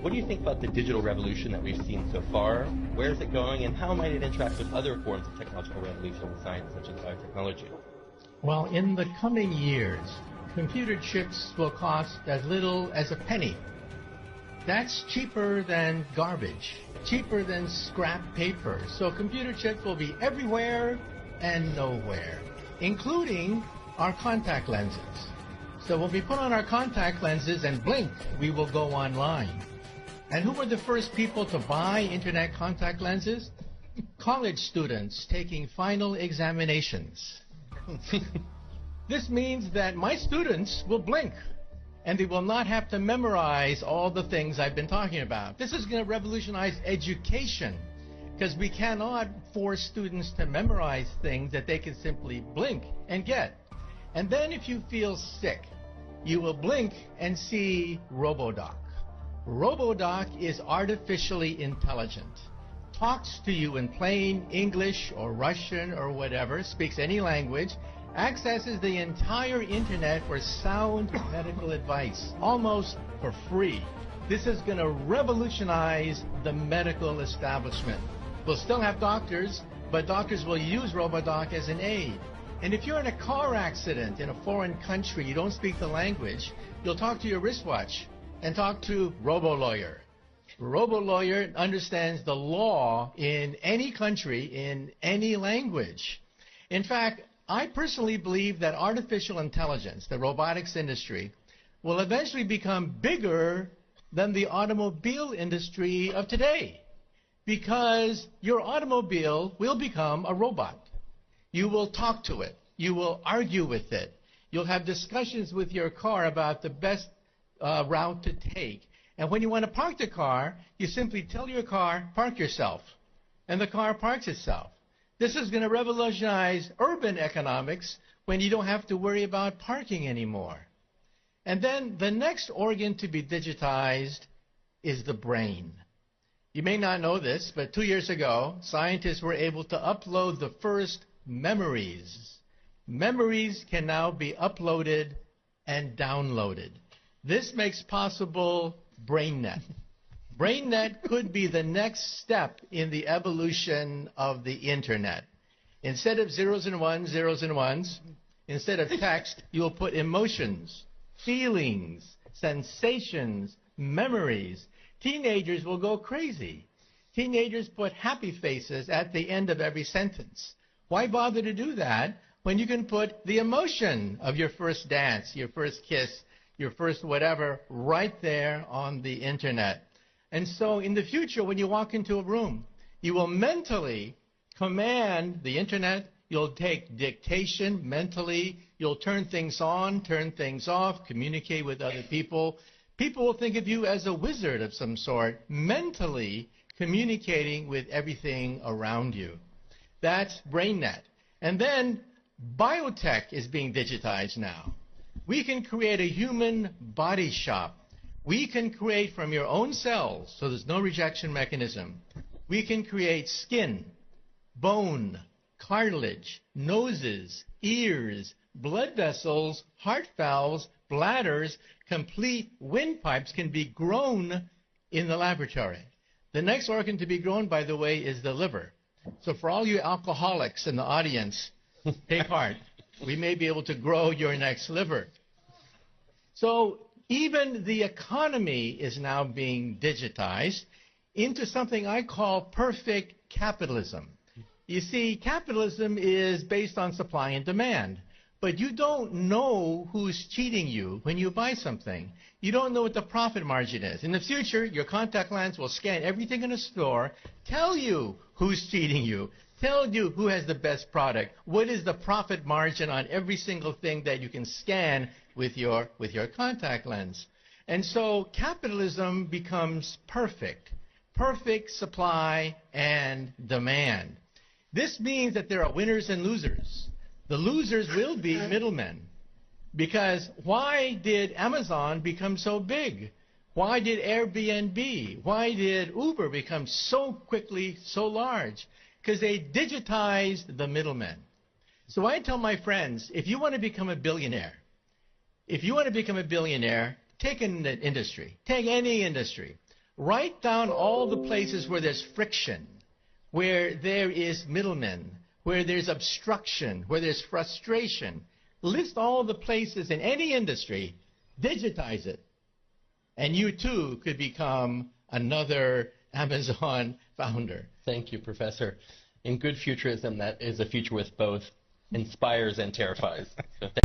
What do you think about the digital revolution that we've seen so far? Where is it going, and how might it interact with other forms of technological revolution in science, such as biotechnology? Well, in the coming years, computer chips will cost as little as a penny. That's cheaper than garbage, cheaper than scrap paper. So computer chips will be everywhere and nowhere, including our contact lenses. So when we put on our contact lenses and blink, we will go online. And who were the first people to buy internet contact lenses? College students taking final examinations. This means that my students will blink, and they will not have to memorize all the things I've been talking about. This is going to revolutionize education, because we cannot force students to memorize things that they can simply blink and get. And then if you feel sick, you will blink and see RoboDoc. RoboDoc is artificially intelligent, talks to you in plain English or Russian or whatever, speaks any language, accesses the entire internet for sound medical advice, almost for free. This is going to revolutionize the medical establishment. We'll still have doctors, but doctors will use RoboDoc as an aid. And if you're in a car accident in a foreign country, you don't speak the language, you'll talk to your wristwatch and talk to RoboLawyer. RoboLawyer understands the law in any country, in any language. In fact, I personally believe that artificial intelligence, the robotics industry, will eventually become bigger than the automobile industry of today, because your automobile will become a robot. You will talk to it. You will argue with it. You'll have discussions with your car about the best route to take. And when you want to park the car, you simply tell your car, park yourself, and the car parks itself. This is going to revolutionize urban economics when you don't have to worry about parking anymore. And then the next organ to be digitized is the brain. You may not know this, but 2 years ago, scientists were able to upload the first memories. Memories can now be uploaded and downloaded. This makes possible BrainNet. BrainNet could be the next step in the evolution of the internet. Instead of zeros and ones, instead of text, you'll put emotions, feelings, sensations, memories. Teenagers will go crazy. Teenagers put happy faces at the end of every sentence. Why bother to do that when you can put the emotion of your first dance, your first kiss, your first whatever, right there on the internet? And so in the future, when you walk into a room, you will mentally command the internet. You'll take dictation mentally. You'll turn things on, turn things off, communicate with other people. People will think of you as a wizard of some sort, mentally communicating with everything around you. That's BrainNet. And then biotech is being digitized now. We can create a human body shop. We can create from your own cells, so there's no rejection mechanism. We can create skin, bone, cartilage, noses, ears, blood vessels, heart valves, bladders. Complete windpipes can be grown in the laboratory. The next organ to be grown, by the way, is the liver. So for all you alcoholics in the audience, take heart. We may be able to grow your next liver. So even the economy is now being digitized into something I call perfect capitalism. You see, capitalism is based on supply and demand. But you don't know who's cheating you when you buy something. You don't know what the profit margin is. In the future, your contact lens will scan everything in a store, tell you who's cheating you, tell you who has the best product, what is the profit margin on every single thing that you can scan with your contact lens. And so capitalism becomes perfect supply and demand. This means that there are winners and losers. The losers will be middlemen. Because why did Amazon become so big? Why did Airbnb, why did Uber become so quickly so large? Because they digitized the middlemen. So I tell my friends, if you want to become a billionaire, take an industry. Take any industry. Write down all the places where there's friction, where there is middlemen, where there's obstruction, where there's frustration. List all the places in any industry, digitize it, and you too could become another Amazon founder. Thank you, Professor. In good futurism, that is a future with both inspires and terrifies. So thank